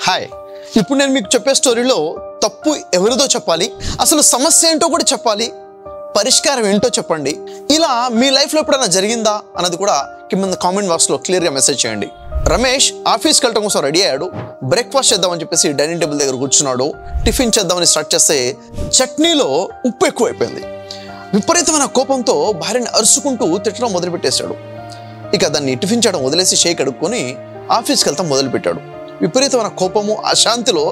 Hi, ఇప్పుడు నేను మీకు చెప్పే స్టోరీలో తప్పు ఎవరిదో చెప్పాలి, అసలు సమస్య ఏంటో కూడా చెప్పాలి, పరిష్కారం ఏంటో చెప్పండి. ఇలా మీ లైఫ్లో ఎప్పుడైనా జరిగిందా అన్నది కూడా కింద కామెంట్ బాక్స్లో క్లియర్గా మెసేజ్ చేయండి. రమేష్ ఆఫీస్కి వెళ్ళటం కోసం రెడీ అయ్యాడు. బ్రేక్ఫాస్ట్ చేద్దామని చెప్పేసి డైనింగ్ టేబుల్ దగ్గర కూర్చున్నాడు. టిఫిన్ చేద్దామని స్టార్ట్ చేస్తే చట్నీలో ఉప్పు ఎక్కువైపోయింది. విపరీతమైన కోపంతో భార్యని అరుచుకుంటూ తిట్టడం మొదలుపెట్టేశాడు. ఇక దాన్ని టిఫిన్ చేయడం వదిలేసి షేక్ అడుక్కొని ఆఫీస్కి వెళ్తాం మొదలుపెట్టాడు. విపరీతమైన కోపము అశాంతిలో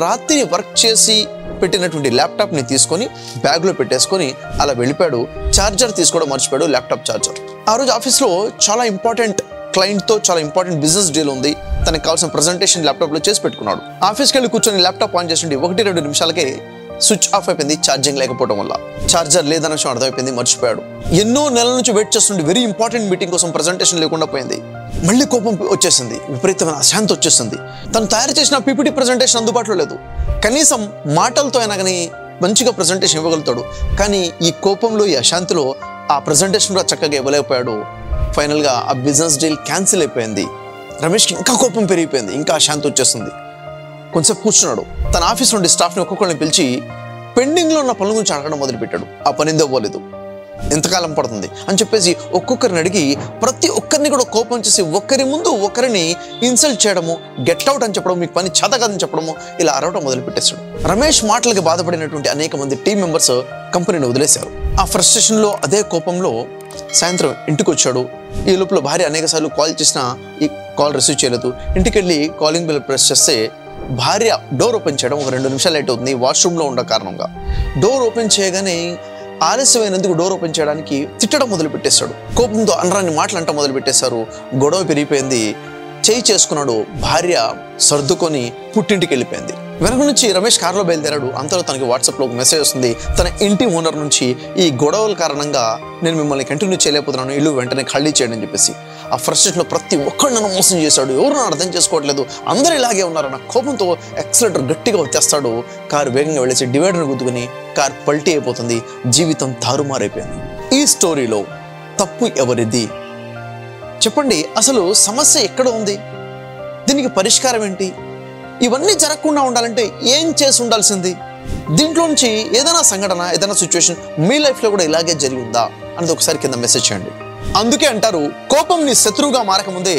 రాత్రి వర్క్ చేసి పెట్టినటువంటి ల్యాప్టాప్ని తీసుకొని బ్యాగ్లో పెట్టేసుకొని అలా వెళ్ళిపోయాడు. ఛార్జర్ తీసుకోవడం మర్చిపోయాడు, ల్యాప్టాప్ ఛార్జర్. ఆ రోజు ఆఫీస్లో చాలా ఇంపార్టెంట్ క్లయింట్తో చాలా ఇంపార్టెంట్ బిజినెస్ డీల్ ఉంది. తనకు కావాల్సిన ప్రజెంటేషన్ ల్యాప్టాప్లో చేసి పెట్టుకున్నాడు. ఆఫీస్కి వెళ్ళి కూర్చొని ల్యాప్టాప్ ఆన్ చేసి 1-2 నిమిషాలకే స్విచ్ ఆఫ్ అయిపోయింది, ఛార్జింగ్ లేకపోవడం వల్ల. ఛార్జర్ లేదన్న విషయం అర్థమైపోయింది, మర్చిపోయాడు. ఎన్నో నెలల నుంచి వెయిట్ చేస్తుండే వెరీ ఇంపార్టెంట్ మీటింగ్ కోసం ప్రజెంటేషన్ లేకుండా పోయింది. మళ్ళీ కోపం వచ్చేసింది, విపరీతమైన అశాంతి వచ్చేసింది. తను తయారు చేసిన పీపీటీ ప్రజెంటేషన్ అందుబాటులో లేదు. కనీసం మాటలతో అయినా కానీ మంచిగా ప్రజెంటేషన్ ఇవ్వగలుగుతాడు, కానీ ఈ కోపంలో ఈ అశాంతిలో ఆ ప్రజెంటేషన్ కూడా చక్కగా ఇవ్వలేకపోయాడు. ఫైనల్గా ఆ బిజినెస్ డీల్ క్యాన్సిల్ అయిపోయింది. రమేష్కి ఇంకా కోపం పెరిగిపోయింది, ఇంకా అశాంతి వచ్చేస్తుంది. కొంచెంసేపు కూర్చున్నాడు. తన ఆఫీస్ నుండి స్టాఫ్ని ఒక్కొక్కరిని పిలిచి పెండింగ్లో ఉన్న పనుల గురించి అడగడం మొదలుపెట్టాడు. ఆ పని ఎందుకు పోలేదు, ఎంతకాలం పడుతుంది అని చెప్పేసి ఒక్కొక్కరిని అడిగి ప్రతి ఒక్కరిని కూడా కోపం చేసి ఒక్కరి ముందు ఒకరిని ఇన్సల్ట్ చేయడము, గెట్ అవుట్ అని చెప్పడం, మీకు పని చేత కాదని చెప్పడము, ఇలా అరవడం మొదలుపెట్టేశాడు. రమేష్ మాటలకి బాధపడినటువంటి అనేక మంది టీం మెంబర్స్ కంపెనీని వదిలేశారు. ఆ ఫ్రస్ట్రేషన్లో అదే కోపంలో సాయంత్రం ఇంటికి వచ్చాడు. ఈ లోపల భార్య అనేకసార్లు కాల్ చేసినా ఈ కాల్ రిసీవ్ చేయలేదు. ఇంటికి వెళ్ళి కాలింగ్ బెల్ ప్రెస్ చేస్తే భార్య డోర్ ఓపెన్ చేయడం 2 నిమిషాలు లేట్ అవుతుంది వాష్రూమ్లో ఉన్న కారణంగా. డోర్ ఓపెన్ చేయగానే ఆలస్యమైనందుకు డోర్ ఓపెన్ చేయడానికి తిట్టడం మొదలుపెట్టేశాడు. కోపంతో అనరాని మాటలు అంట మొదలుపెట్టేశారు. గొడవ పెరిగిపోయింది. చేయి చేసుకున్నాడు. భార్య సర్దుకొని పుట్టింటికి వెళ్ళిపోయింది. వెనక నుంచి రమేష్ కారులో బయలుదేరాడు. అంతలో తనకి వాట్సాప్లో ఒక మెసేజ్ వస్తుంది తన ఇంటి ఓనర్ నుంచి. ఈ గొడవల కారణంగా నేను మిమ్మల్ని కంటిన్యూ చేయలేకపోతున్నాను, ఇల్లు వెంటనే ఖాళీ చేయండి అని చెప్పేసి. ఆ ఫ్రస్ట్రేషన్లో ప్రతి ఒక్కరు నన్ను మోసం చేశాడు, ఎవరు అర్థం చేసుకోవట్లేదు, అందరూ ఇలాగే ఉన్నారు అన్న కోపంతో యాక్సిలేటర్ గట్టిగా వచ్చేస్తాడు. కారు వేగంగా వెళ్ళేసి డివైడర్ని గుద్దుకుని కారు పల్టీ అయిపోతుంది. జీవితం తారుమారైపోయింది. ఈ స్టోరీలో తప్పు ఎవరిది చెప్పండి. అసలు సమస్య ఎక్కడ ఉంది, దీనికి పరిష్కారం ఏంటి, ఇవన్నీ జరగకుండా ఉండాలంటే ఏం చేసి ఉండాల్సింది? దీంట్లో నుంచి ఏదైనా సంఘటన, ఏదైనా సిచ్యువేషన్ మీ లైఫ్లో కూడా ఇలాగే జరిగిందా అనేది ఒకసారి కింద మెసేజ్ చేయండి. అందుకే అంటారు, కోపం నీ శత్రువుగా మారకముందే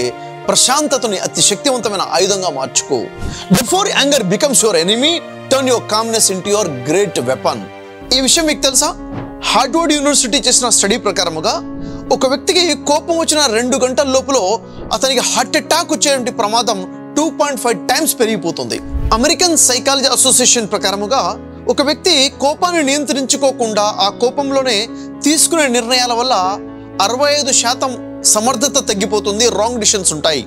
ప్రశాంతతని అతి శక్తివంతమైన ఆయుధంగా మార్చుకో. Before anger becomes your enemy, turn your calmness into your great weapon. ఈ విషయం మీకు తెలుసా? హార్వర్డ్ యూనివర్సిటీ చేసిన స్టడీ ప్రకారముగా ఒక వ్యక్తికి కోపం వచ్చిన 2 గంటల లోపల అతనికి హార్ట్ అటాక్ వచ్చేటువంటి ప్రమాదం 2.5 టైమ్స్ పెరిగిపోతుంది. అమెరికన్ సైకాలజీ అసోసియేషన్ ప్రకారముగా ఒక వ్యక్తి కోపాన్ని నియంత్రించుకోకుండా ఆ కోపంలోనే తీసుకునే నిర్ణయాల వల్ల 65% సమర్థత తగ్గిపోతుంది, రాంగ్ డిసిషన్స్ ఉంటాయి.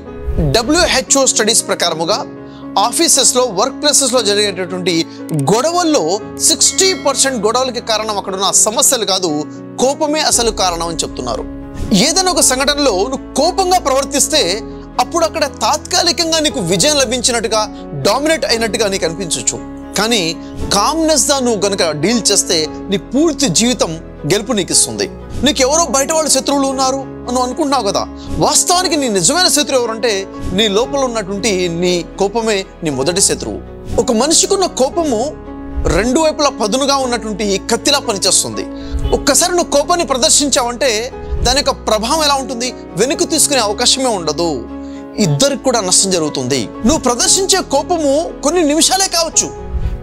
WHO స్టడీస్ ప్రకారముగా ఆఫీసెస్లో, వర్క్ ప్లేసెస్లో జరిగేటటువంటి గొడవల్లో 60% గొడవలకి కారణం అక్కడున్న సమస్యలు కాదు, కోపమే అసలు కారణం అని చెప్తున్నారు. ఏదైనా ఒక సంఘటనలో నువ్వు కోపంగా ప్రవర్తిస్తే అప్పుడు అక్కడ తాత్కాలికంగా నీకు విజయం లభించినట్టుగా, డామినేట్ అయినట్టుగా నీకు అనిపించవచ్చు. కానీ కామ్నెస్గా నువ్వు కనుక డీల్ చేస్తే నీ పూర్తి జీవితం గెలుపు నీకు ఇస్తుంది. నీకు ఎవరో బయట వాళ్ళు శత్రువులు ఉన్నారు అని అనుకుంటున్నావు కదా, వాస్తవానికి నీ నిజమైన శత్రువు ఎవరంటే నీ లోపల ఉన్నటువంటి నీ కోపమే నీ మొదటి శత్రువు. ఒక మనిషికి ఉన్న కోపము 2 వైపులా పదునుగా ఉన్నటువంటి కత్తిలా పనిచేస్తుంది. ఒక్కసారి నువ్వు కోపాన్ని ప్రదర్శించావంటే దాని యొక్క ప్రభావం ఎలా ఉంటుంది, వెనుక తీసుకునే అవకాశమే ఉండదు, ఇద్దరికి కూడా నష్టం జరుగుతుంది. నువ్వు ప్రదర్శించే కోపము కొన్ని నిమిషాలే కావచ్చు,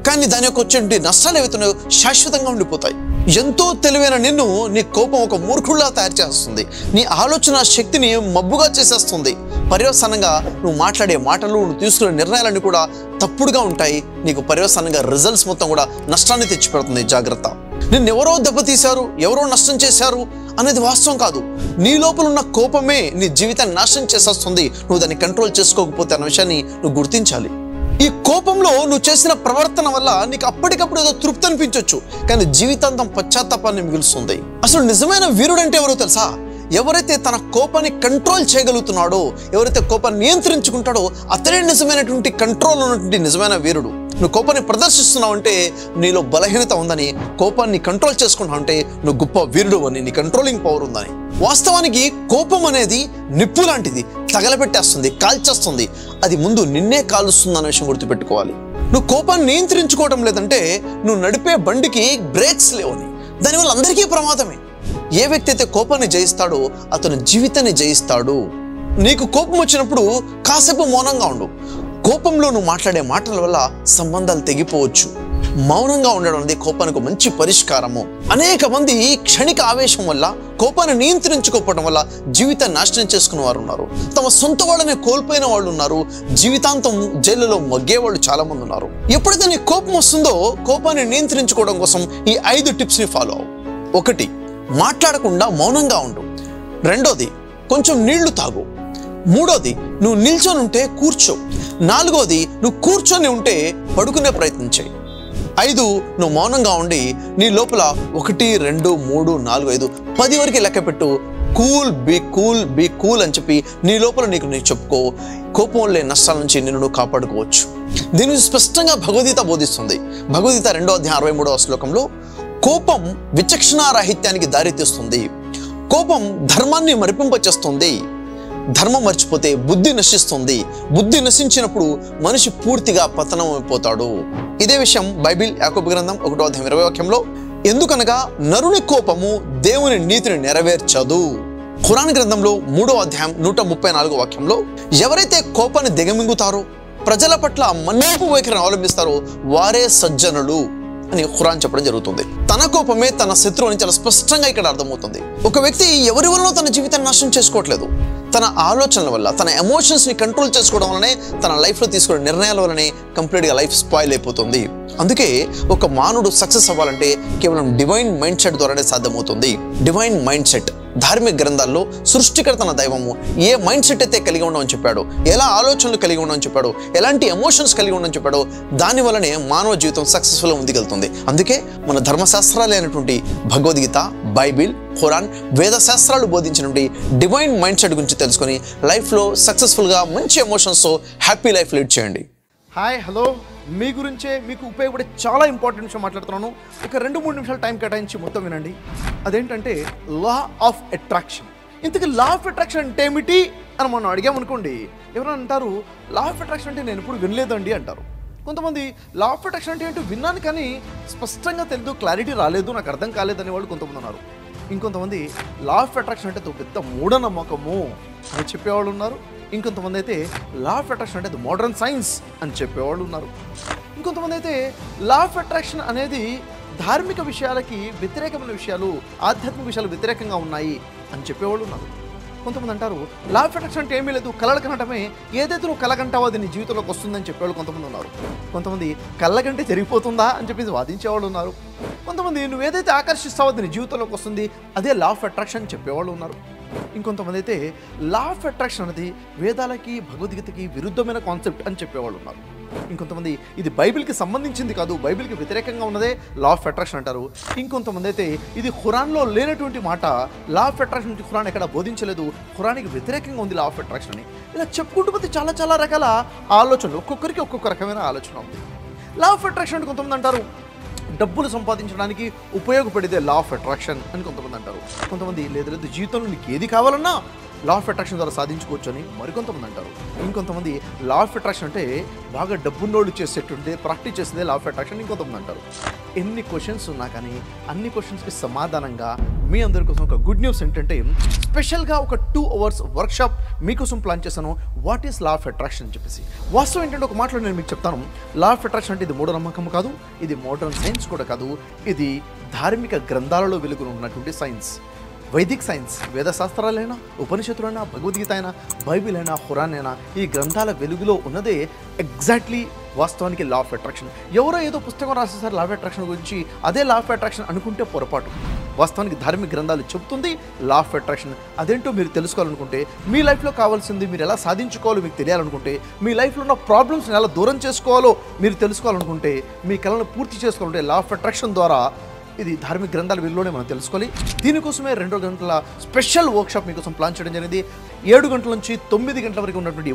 కానీ దాని యొక్క వచ్చే నష్టాలు ఏవైతున్నాయో శాశ్వతంగా ఉండిపోతాయి. ఎంతో తెలివైన నిన్ను నీ కోపం ఒక మూర్ఖుల్లా తయారు చేస్తుంది. నీ ఆలోచన శక్తిని మబ్బుగా చేసేస్తుంది. పర్యవసానంగా నువ్వు మాట్లాడే మాటలు, నువ్వు తీసుకునే నిర్ణయాలన్నీ కూడా తప్పుడుగా ఉంటాయి. నీకు పర్యవసానంగా రిజల్ట్స్ మొత్తం కూడా నష్టాన్ని తెచ్చిపెడుతుంది. జాగ్రత్త. నిన్నెవరో దెబ్బతీశారు, ఎవరో నష్టం చేశారు అనేది వాస్తవం కాదు. నీ లోపల ఉన్న కోపమే నీ జీవితాన్ని నాశనం చేసేస్తుంది నువ్వు దాన్ని కంట్రోల్ చేసుకోకపోతే అన్న విషయాన్ని నువ్వు గుర్తించాలి. ఈ కోపంలో నువ్వు చేసిన ప్రవర్తన వల్ల నీకు అప్పటికప్పుడు ఏదో తృప్తి అనిపించవచ్చు, కానీ జీవితాంతం పశ్చాత్తాపాన్ని మిగులుస్తుంది. అసలు నిజమైన వీరుడు అంటే ఎవరో తెలుసా? ఎవరైతే తన కోపాన్ని కంట్రోల్ చేయగలుగుతున్నాడో, ఎవరైతే కోపాన్ని నియంత్రించుకుంటాడో అతనే నిజమైనటువంటి కంట్రోల్ ఉన్నటువంటి నిజమైన వీరుడు. నువ్వు కోపాన్ని ప్రదర్శిస్తున్నావు అంటే నీలో బలహీనత ఉందని, కోపాన్ని కంట్రోల్ చేసుకుంటావు అంటే నువ్వు గొప్ప వీరుడు అని, నీ కంట్రోలింగ్ పవర్ ఉందని. వాస్తవానికి కోపం అనేది నిప్పు లాంటిది, తగలబెట్టేస్తుంది, కాల్చేస్తుంది. అది ముందు నిన్నే కాలుస్తుంది అనే విషయం గుర్తుపెట్టుకోవాలి. నువ్వు కోపాన్ని నియంత్రించుకోవడం లేదంటే నువ్వు నడిపే బండికి బ్రేక్స్ లేవని, దానివల్ల అందరికీ ప్రమాదమే. ఏ వ్యక్తి అయితే కోపాన్ని జయిస్తాడో అతను జీవితాన్ని జయిస్తాడు. నీకు కోపం వచ్చినప్పుడు కాసేపు మౌనంగా ఉండు. కోపంలో నువ్వు మాట్లాడే మాటల వల్ల సంబంధాలు తెగిపోవచ్చు. మౌనంగా ఉండడం అనేది కోపానికి మంచి పరిష్కారము. అనేక మంది క్షణిక ఆవేశం వల్ల, కోపాన్ని నియంత్రించుకోవడం వల్ల జీవితాన్ని నాశనం చేసుకున్న వారు ఉన్నారు. తమ సొంత వాళ్ళని కోల్పోయిన వాళ్ళు ఉన్నారు. జీవితాంతం జైలులో మగ్గేవాళ్ళు చాలా మంది ఉన్నారు. ఎప్పుడైతే నీ కోపం వస్తుందో కోపాన్ని నియంత్రించుకోవడం కోసం ఈ 5 టిప్స్ని ఫాలో అవ్వు. 1, మాట్లాడకుండా మౌనంగా ఉండు. 2, కొంచెం నీళ్లు తాగు. 3, నువ్వు నిల్చొని ఉంటే కూర్చో. 4, నువ్వు కూర్చొని ఉంటే పడుకునే ప్రయత్నం చేయి. 5, నువ్వు మౌనంగా ఉండి నీ లోపల 1, 2, 3, 4, 5, 10 వరకు లెక్క పెట్టు. కూల్, బీ కూల్ అని చెప్పి నీ లోపల నీకు చెప్పుకో. కోపం వల్లే నష్టాల నుంచి నిన్ను నువ్వు కాపాడుకోవచ్చు. దీన్ని స్పష్టంగా భగవద్గీత బోధిస్తుంది. భగవద్గీత 2వ అధ్యాయం 63వ శ్లోకంలో కోపం విచక్షణారాహిత్యానికి దారితీస్తుంది. కోపం ధర్మాన్ని మరిపింపచేస్తుంది. ధర్మం మర్చిపోతే బుద్ధి నశిస్తుంది. బుద్ధి నశించినప్పుడు మనిషి పూర్తిగా పతనం అయిపోతాడు. ఇదే విషయం బైబిల్ యాకోబు గ్రంథం 1వ అధ్యాయం 20వ వాక్యంలో, ఎందుకనగా నరుని కోపము దేవుని నీతిని నెరవేర్చదు. ఖురాన్ గ్రంథంలో 3వ అధ్యాయం 134వ వాక్యంలో, ఎవరైతే కోపాన్ని దిగమింగుతారో, ప్రజల పట్ల మన్నింపు వైఖరిని అవలంబిస్తారో వారే సజ్జనులు అని ఖురాన్ చెప్పడం జరుగుతుంది. తన కోపమే తన శత్రువు అని చాలా స్పష్టంగా ఇక్కడ అర్థమవుతుంది. ఒక వ్యక్తి ఎవరి వల్ల తన జీవితాన్ని నాశనం చేసుకోవట్లేదు. తన ఆలోచనల వల్ల, తన ఎమోషన్స్ని కంట్రోల్ చేసుకోవడం వల్లనే, తన లైఫ్లో తీసుకునే నిర్ణయాల వల్లనే కంప్లీట్గా లైఫ్ స్పాయిల్ అయిపోతుంది. అందుకే ఒక మానవుడు సక్సెస్ అవ్వాలంటే కేవలం డివైన్ మైండ్ సెట్ ద్వారానే సాధ్యమవుతుంది. డివైన్ మైండ్ సెట్ ధార్మిక గ్రంథాల్లో సృష్టికర్త తన దైవము ఏ మైండ్ సెట్ అయితే కలిగి ఉండమని చెప్పాడో, ఎలా ఆలోచనలు కలిగి ఉండమని చెప్పాడో, ఎలాంటి ఎమోషన్స్ కలిగి ఉండమని చెప్పాడో, దానివల్లనే మానవ జీవితం సక్సెస్ఫుల్గా ముందుకెళ్తుంది. అందుకే మన ధర్మశాస్త్రాలు అయినటువంటి భగవద్గీత, బైబిల్, ఖురాన్, వేద శాస్త్రాలు బోధించినటువంటి డివైన్ మైండ్ సెట్ గురించి తెలుసుకొని లైఫ్లో సక్సెస్ఫుల్గా మంచి ఎమోషన్స్తో హ్యాపీ లైఫ్ లీడ్ చేయండి. Hi, hello. మీ గురించే మీకు ఉపయోగపడే చాలా ఇంపార్టెంట్ విషయం మాట్లాడుతున్నాను. ఒక 2-3 నిమిషాలు టైం కేటాయించి మొత్తం వినండి. అదేంటంటే లా ఆఫ్ అట్రాక్షన్. ఇంతకీ లా ఆఫ్ అట్రాక్షన్ అంటే ఏమిటి అని మనం అడిగామనుకోండి, ఎవరైనా అంటారు లా ఆఫ్ అట్రాక్షన్ అంటే నేను ఎప్పుడు వినలేదండి అంటారు. కొంతమంది లా ఆఫ్ అట్రాక్షన్ అంటే ఏంటో విన్నాను కానీ స్పష్టంగా తెలియదు, క్లారిటీ రాలేదు, నాకు అర్థం కాలేదని వాళ్ళు కొంతమంది ఉన్నారు. ఇంకొంతమంది లా ఆఫ్ అట్రాక్షన్ అంటే పెద్ద మూఢనమ్మకము అని చెప్పేవాళ్ళు ఉన్నారు. ఇంకొంతమంది అయితే లా ఆఫ్ అట్రాక్షన్ అంటే మోడర్న్ సైన్స్ అని చెప్పేవాళ్ళు ఉన్నారు. ఇంకొంతమంది అయితే లా ఆఫ్ అట్రాక్షన్ అనేది ధార్మిక విషయాలకి వ్యతిరేకమైన విషయాలు, ఆధ్యాత్మిక విషయాలు వ్యతిరేకంగా ఉన్నాయి అని చెప్పేవాళ్ళు ఉన్నారు. కొంతమంది అంటారు లా ఆఫ్ అట్రాక్షన్ అంటే ఏమీ లేదు, కళలు కనటమే, ఏదైతే నువ్వు కలగంటావో అది నీ జీవితంలోకి వస్తుందని చెప్పేవాళ్ళు కొంతమంది ఉన్నారు. కొంతమంది కళ్ళగంటే జరిగిపోతుందా అని చెప్పేసి వాదించేవాళ్ళు ఉన్నారు. కొంతమంది నువ్వు ఏదైతే ఆకర్షిస్తావో అది నీ జీవితంలోకి వస్తుంది, అదే లా ఆఫ్ అట్రాక్షన్ అని చెప్పేవాళ్ళు ఉన్నారు. ఇంకొంతమంది అయితే లా ఆఫ్ అట్రాక్షన్ అనేది వేదాలకి, భగవద్గీతకి విరుద్ధమైన కాన్సెప్ట్ అని చెప్పేవాళ్ళు ఉన్నారు. ఇంకొంతమంది ఇది బైబిల్కి సంబంధించింది కాదు, బైబిల్కి వ్యతిరేకంగా ఉన్నదే లా ఆఫ్ అట్రాక్షన్ అంటారు. ఇంకొంతమంది అయితే ఇది ఖురాన్లో లేనటువంటి మాట, లా ఆఫ్ అట్రాక్షన్ నుంచి ఖురాన్ ఎక్కడ బోధించలేదు, ఖురానికి వ్యతిరేకంగా ఉంది లా ఆఫ్ అట్రాక్షన్ అని. ఇలా చెప్పుకుంటూ పోతే చాలా చాలా రకాల ఆలోచనలు, ఒక్కొక్కరికి ఒక్కొక్క రకమైన ఆలోచన ఉంది. లా ఆఫ్ అట్రాక్షన్ అంటే కొంతమంది అంటారు డబ్బులు సంపాదించడానికి ఉపయోగపడేదే లా ఆఫ్ అట్రాక్షన్ అని కొంతమంది అంటారు. కొంతమంది లేదు జీవితంలో నీకు ఏది కావాలన్నా లా ఆఫ్ అట్రాక్షన్ ద్వారా సాధించుకోవచ్చు అని మరికొంతమంది అంటారు. ఇంకొంతమంది లా ఆఫ్ అట్రాక్షన్ అంటే బాగా డబ్బున్నోళ్ళు చేసేటుంటే ప్రాక్టీస్ చేసేదే లా ఆఫ్ అట్రాక్షన్ ఇంకొంతమంది అంటారు. ఎన్ని క్వశ్చన్స్ ఉన్నా కానీ అన్ని క్వశ్చన్స్కి సమాధానంగా మీ అందరి కోసం ఒక గుడ్ న్యూస్ ఏంటంటే స్పెషల్గా ఒక 2 hours వర్క్షాప్ మీకోసం ప్లాన్ చేశాను. What is law of attraction అని చెప్పేసి. వాస్తవం ఏంటంటే ఒక మాటలో నేను మీకు చెప్తాను. లా ఆఫ్ అట్రాక్షన్ అంటే ఇది మూఢనమ్మకం కాదు, ఇది మోడర్న్ సైన్స్ కూడా కాదు, ఇది ధార్మిక గ్రంథాలలో వెలుగును ఉన్నటువంటి సైన్స్. వైదిక్ సైన్స్, వేద శాస్త్రాలైనా, ఉపనిషత్తులైనా, భగవద్గీత అయినా, బైబిల్ అయినా, ఖురాన్ అయినా, ఈ గ్రంథాల వెలుగులో ఉన్నదే ఎగ్జాక్ట్లీ వాస్తవానికి లా ఆఫ్ అట్రాక్షన్. ఎవరో ఏదో పుస్తకం రాసేసారు లా ఆఫ్ అట్రాక్షన్ గురించి, అదే లా ఆఫ్ అట్రాక్షన్ అనుకుంటే పొరపాటు. వాస్తవానికి ధార్మిక గ్రంథాలు చెప్తుంది లా ఆఫ్ అట్రాక్షన్. అదేంటో మీరు తెలుసుకోవాలనుకుంటే, మీ లైఫ్లో కావాల్సింది మీరు ఎలా సాధించుకోవాలో మీకు తెలియాలనుకుంటే, మీ లైఫ్లో ఉన్న ప్రాబ్లమ్స్ని ఎలా దూరం చేసుకోవాలో మీరు తెలుసుకోవాలనుకుంటే, మీ కళను పూర్తి చేసుకోవాలంటే లా ఆఫ్ అట్రాక్షన్ ద్వారా ఇది ధార్మిక గ్రంథాల విలువలోనే మనం తెలుసుకోవాలి. దీనికోసమే 2 గంటల స్పెషల్ వర్క్షాప్ మీకోసం ప్లాన్ చేయడం జరిగింది. 7 గంటల నుంచి 9 గంటల వరకు ఉన్నటువంటి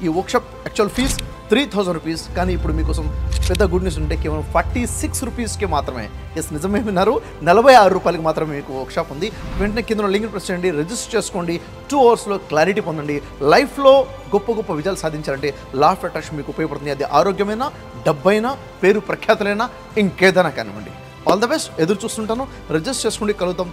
ఈ వర్క్షాప్ యాక్చువల్ ఫీజ్ 3000 రూపీస్. కానీ ఇప్పుడు మీకోసం పెద్ద గుడ్ న్యూస్ ఉంటే కేవలం 46 రూపీస్కే మాత్రమే. ఎస్, నిజమే విన్నారు, 46 రూపాయలకి మాత్రమే మీకు వర్క్షాప్ ఉంది. వెంటనే కింద లింక్ ప్రెస్ చేయండి, రిజిస్టర్ చేసుకోండి. 2 అవర్స్లో క్లారిటీ పొందండి. లైఫ్లో గొప్ప విజయాలు సాధించాలంటే లా ఆఫ్ అట్రాక్షన్ మీకు ఉపయోగపడుతుంది. అది ఆరోగ్యమైనా, డబ్బైనా, పేరు ప్రఖ్యాతులైనా, ఇంకేదైనా కానివ్వండి. All the best. ఎదురు చూస్తుంటాను. రిజిస్టర్ చేసుకోండి. కలుద్దాం.